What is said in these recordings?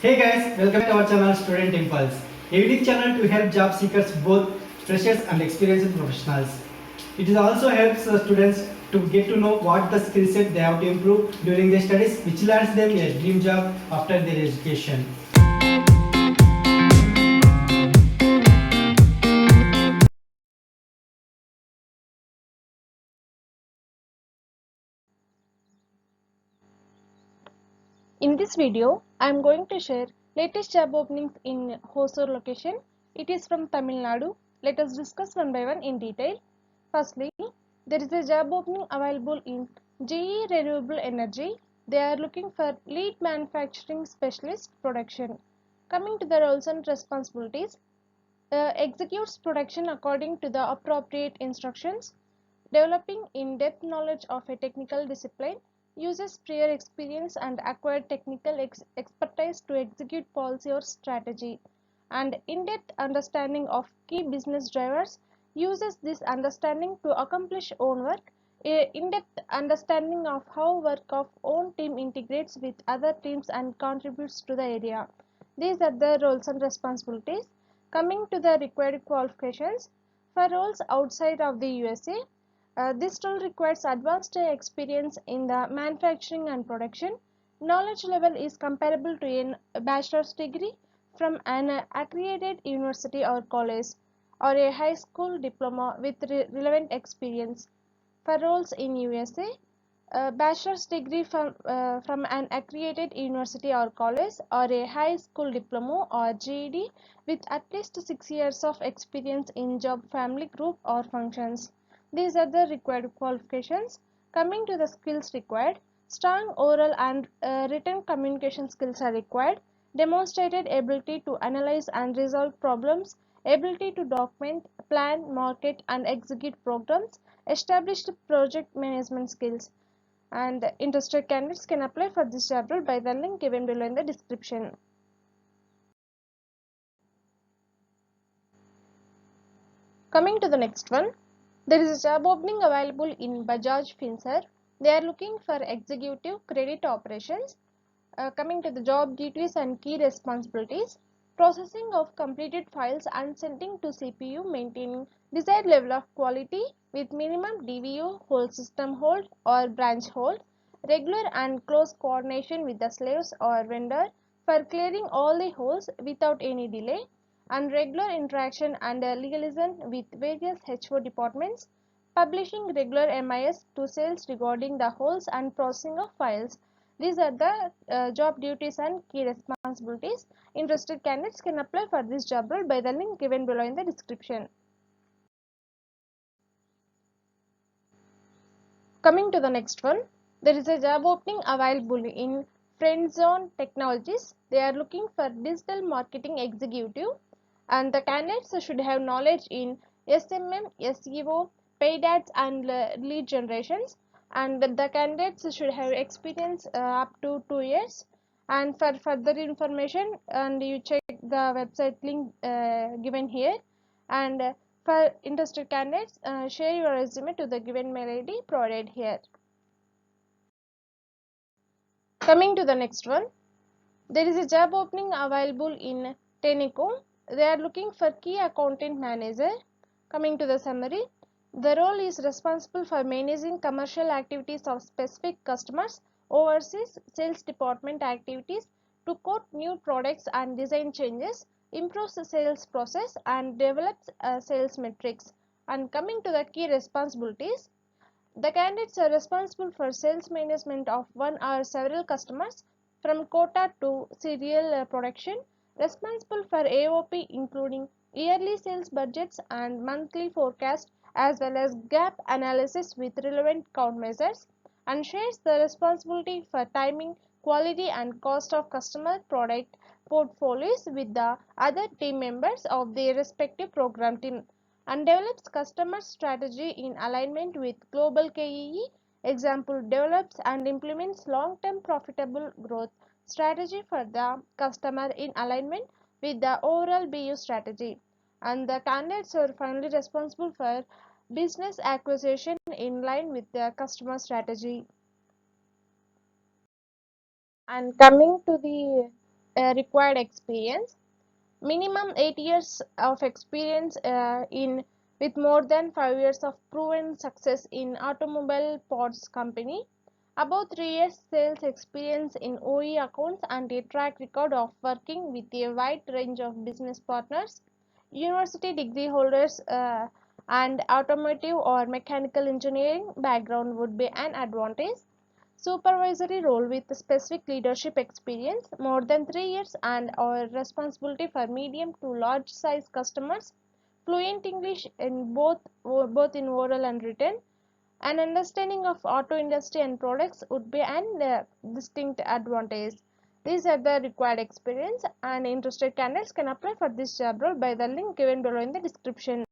Hey guys, welcome to our channel Student Impulse, a unique channel to help job seekers, both freshers and experienced professionals. It is also helps students to get to know what the skill set they have to improve during their studies, which lands them a dream job after their education. In this video, I am going to share latest job openings in Hosur location. It is from Tamil Nadu. Let us discuss one by one in detail. Firstly, there is a job opening available in GE Renewable Energy. They are looking for lead manufacturing specialist production. Coming to the roles and responsibilities, executes production according to the appropriate instructions, developing in-depth knowledge of a technical discipline, uses prior experience and acquired technical expertise to execute policy or strategy, and in-depth understanding of key business drivers, uses this understanding to accomplish own work, a in-depth understanding of how work of own team integrates with other teams and contributes to the area. These are the roles and responsibilities. Coming to the required qualifications, for roles outside of the USA, this role requires advanced experience in the manufacturing and production. Knowledge level is comparable to a bachelor's degree from an accredited university or college, or a high school diploma with relevant experience. For roles in USA, a bachelor's degree from an accredited university or college, or a high school diploma or GED with at least 6 years of experience in job, family, group or functions. These are the required qualifications. Coming to the skills required, strong oral and written communication skills are required. Demonstrated ability to analyze and resolve problems, ability to document, plan, market and execute programs, established project management skills. And interested candidates can apply for this job role by the link given below in the description. Coming to the next one, there is a job opening available in Bajaj Finserv. They are looking for executive credit operations. Coming to the job duties and key responsibilities, processing of completed files and sending to CPU, maintaining desired level of quality with minimum DVO, whole system hold or branch hold, regular and close coordination with the slaves or vendor for clearing all the holes without any delay, and regular interaction and legalism with various HO departments, publishing regular MIS to sales regarding the holes and processing of files. These are the job duties and key responsibilities. Interested candidates can apply for this job role by the link given below in the description. Coming to the next one, there is a job opening available in Friendzone Technologies. They are looking for digital marketing executive, and the candidates should have knowledge in SMM, SEO, paid ads and lead generations, and the candidates should have experience up to 2 years. And for further information, and you check the website link given here, and for interested candidates, share your resume to the given mail ID provided here. Coming to the next one, there is a job opening available in Tenneco. They are looking for key accountant manager. Coming to the summary, the role is responsible for managing commercial activities of specific customers, oversees sales department activities to quote new products and design changes, improves the sales process and develops sales metrics. And coming to the key responsibilities, the candidates are responsible for sales management of one or several customers from quota to serial production, responsible for AOP including yearly sales budgets and monthly forecast as well as gap analysis with relevant countermeasures, and shares the responsibility for timing, quality and cost of customer product portfolios with the other team members of their respective program team, and develops customer strategy in alignment with global KEE. Example, develops and implements long-term profitable growth strategy for the customer in alignment with the overall BU strategy. And the candidates are finally responsible for business acquisition in line with the customer strategy. And coming to the required experience. Minimum 8 years of experience in with more than 5 years of proven success in automobile parts company. About 3 years sales experience in OE accounts and a track record of working with a wide range of business partners. University degree holders and automotive or mechanical engineering background would be an advantage. Supervisory role with specific leadership experience, more than 3 years and or responsibility for medium to large size customers, fluent English in both in oral and written. An understanding of auto industry and products would be an distinct advantage. These are the required experience, and interested candidates can apply for this job role by the link given below in the description.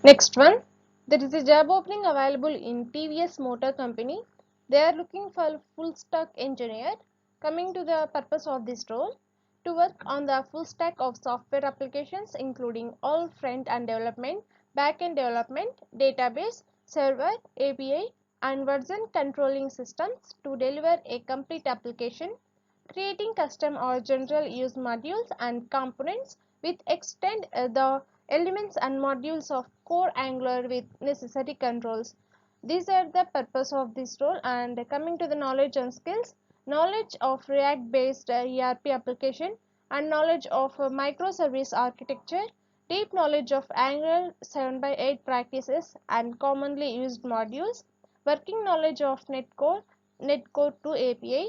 Next one, there is a job opening available in TVS Motor Company. They are looking for a full stack engineer. Coming to the purpose of this role, to work on the full stack of software applications including all front-end development, back-end development, database, server, API, and version controlling systems to deliver a complete application, creating custom or general use modules and components with extend the elements and modules of core Angular with necessary controls. These are the purpose of this role. And coming to the knowledge and skills, knowledge of React based ERP application and knowledge of microservice architecture, deep knowledge of Angular 7 by 8 practices and commonly used modules, working knowledge of Netcore 2 API,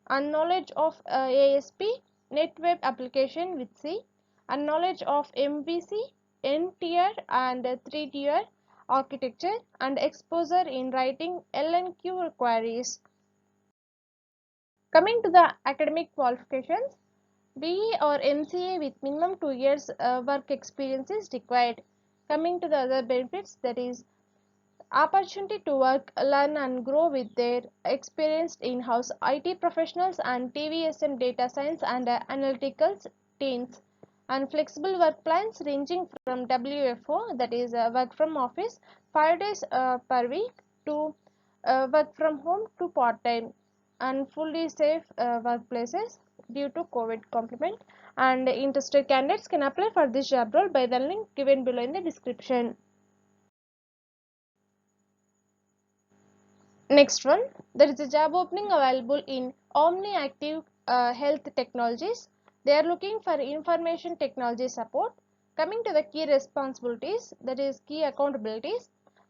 and knowledge of ASP, NetWeb application with C, and knowledge of MVC, N-tier and 3-tier architecture, and exposure in writing LNQ queries. Coming to the academic qualifications, BE or MCA with minimum 2 years work experience is required. Coming to the other benefits, that is opportunity to work, learn and grow with their experienced in-house IT professionals and TVSM data science and analytical teams, and flexible work plans ranging from WFO, that is work from office 5 days per week, to work from home to part-time, and fully safe workplaces due to COVID complement. And interested candidates can apply for this job role by the link given below in the description. Next one, there is a job opening available in Omni Active Health Technologies. They are looking for information technology support. Coming to the key responsibilities, that is key accountabilities,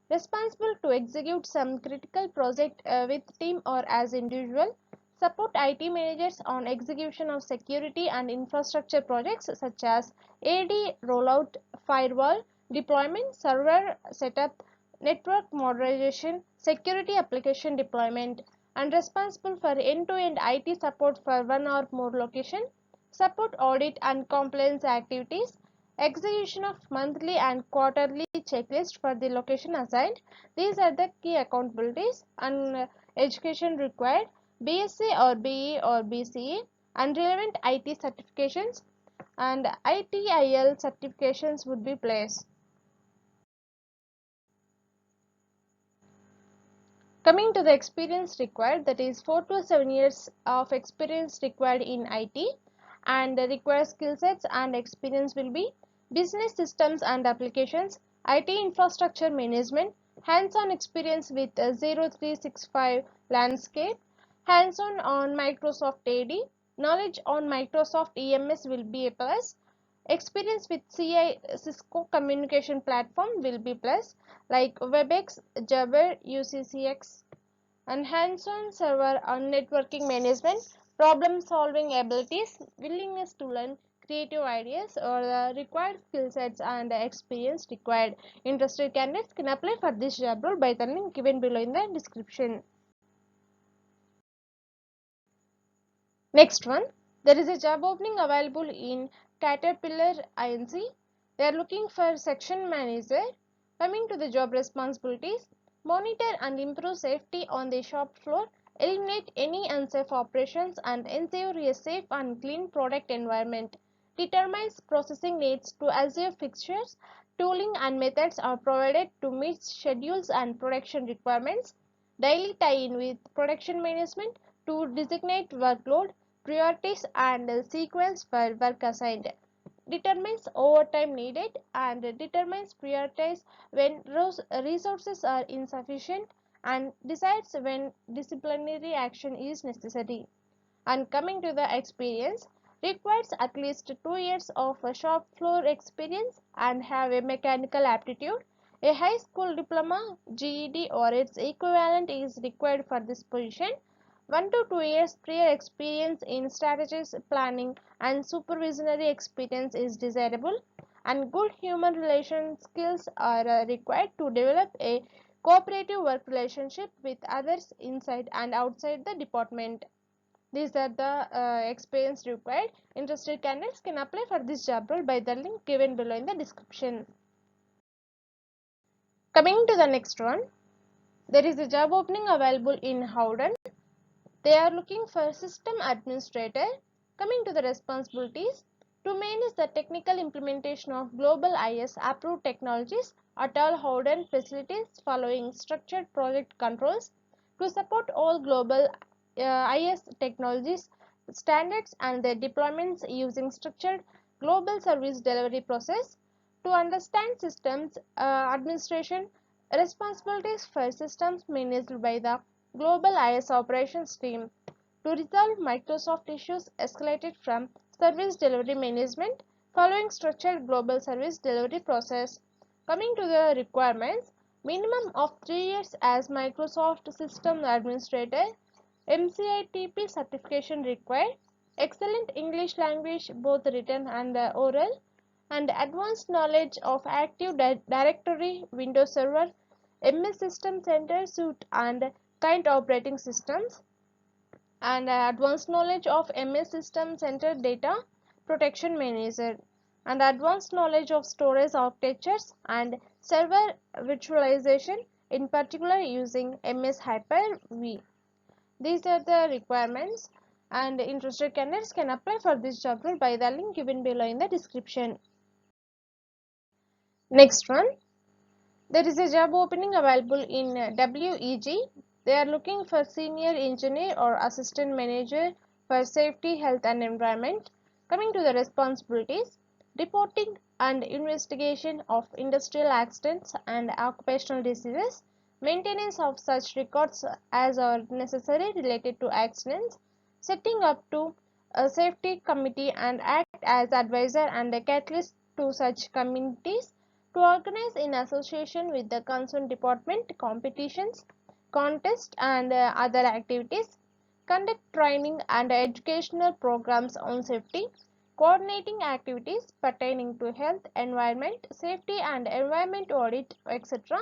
responsible to execute some critical project with team or as individual, support IT managers on execution of security and infrastructure projects such as AD rollout, firewall, deployment, server setup, network modernization, security application deployment, and responsible for end-to-end IT support for one or more location, support audit and compliance activities, execution of monthly and quarterly checklist for the location assigned. These are the key accountabilities. And education required, BSc or BE or BCE, and relevant IT certifications and ITIL certifications would be placed. Coming to the experience required, that is 4 to 7 years of experience required in IT, and the required skill sets and experience will be business systems and applications, IT infrastructure management, hands-on experience with 0365 landscape, hands-on on Microsoft AD, knowledge on Microsoft EMS will be a plus, experience with Cisco communication platform will be plus, like WebEx, Jabber, UCCX, and hands-on server on networking management, problem solving abilities, willingness to learn, creative ideas, or the required skill sets and experience required. Interested candidates can apply for this job role by the link given below in the description. Next one, there is a job opening available in Caterpillar Inc. They are looking for section manager. Coming to the job responsibilities, monitor and improve safety on the shop floor, eliminate any unsafe operations and ensure a safe and clean product environment, determines processing needs to Azure fixtures, tooling and methods are provided to meet schedules and production requirements, daily tie-in with production management to designate workload, priorities and sequence for work assigned, determines overtime needed and determines priorities when resources are insufficient, and decides when disciplinary action is necessary. And coming to the experience, requires at least 2 years of shop floor experience and have a mechanical aptitude. A high school diploma, GED or its equivalent is required for this position. 1 to 2 years prior experience in strategies, planning and supervisory experience is desirable, and good human relation skills are required to develop a cooperative work relationship with others inside and outside the department. These are the experience required. Interested candidates can apply for this job role by the link given below in the description. Coming to the next one, there is a job opening available in Howden. They are looking for system administrator. Coming to the responsibilities, to manage the technical implementation of global IS approved technologies at all Howden facilities following structured project controls, to support all global IS technologies standards and their deployments using structured global service delivery process, to understand systems administration, responsibilities for systems managed by the global IS operations team, to resolve Microsoft issues escalated from service delivery management following structured global service delivery process. Coming to the requirements, minimum of 3 years as Microsoft System Administrator, MCITP certification required, excellent English language both written and oral, and advanced knowledge of Active Directory, Windows Server, MS System Center Suite and Kind operating systems, and advanced knowledge of MS System Center Data Protection Manager, and advanced knowledge of storage architectures and server virtualization, in particular using MS Hyper-V. These are the requirements, and interested candidates can apply for this job role by the link given below in the description. Next one, there is a job opening available in WEG. They are looking for senior engineer or assistant manager for safety, health and environment. Coming to the responsibilities, reporting and investigation of industrial accidents and occupational diseases, maintenance of such records as are necessary related to accidents, setting up to a safety committee and act as advisor and a catalyst to such committees, to organize in association with the concerned department competitions, contests and other activities, conduct training and educational programs on safety, coordinating activities pertaining to health, environment, safety and environment audit, etc.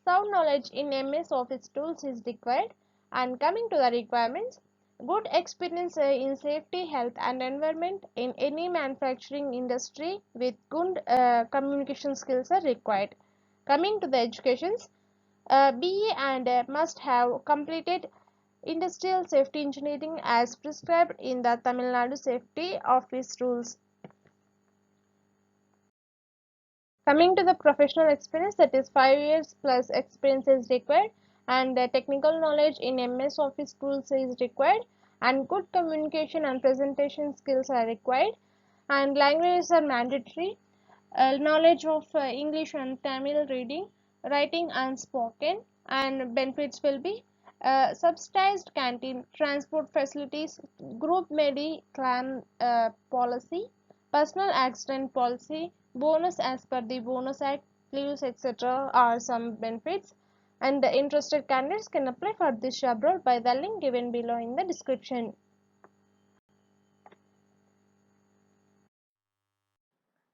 Sound knowledge in MS Office tools is required. And coming to the requirements, good experience in safety, health and environment in any manufacturing industry with good communication skills are required. Coming to the educations, BA and must have completed industrial safety engineering as prescribed in the Tamil Nadu Safety Office rules. Coming to the professional experience, that is 5 years plus experience is required, and technical knowledge in MS Office tools is required, and good communication and presentation skills are required, and languages are mandatory. Knowledge of English and Tamil reading, writing and spoken, and benefits will be subsidized canteen, transport facilities, group medi-clam policy, personal accident policy, bonus as per the bonus act, leaves etc. are some benefits, and the interested candidates can apply for this job role by the link given below in the description.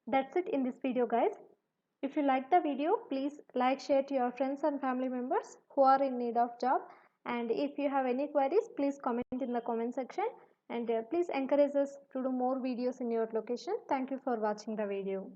That's it in this video, guys. If you like the video, please like, share to your friends and family members who are in need of job. And if you have any queries, please comment in the comment section, and please encourage us to do more videos in your location. Thank you for watching the video.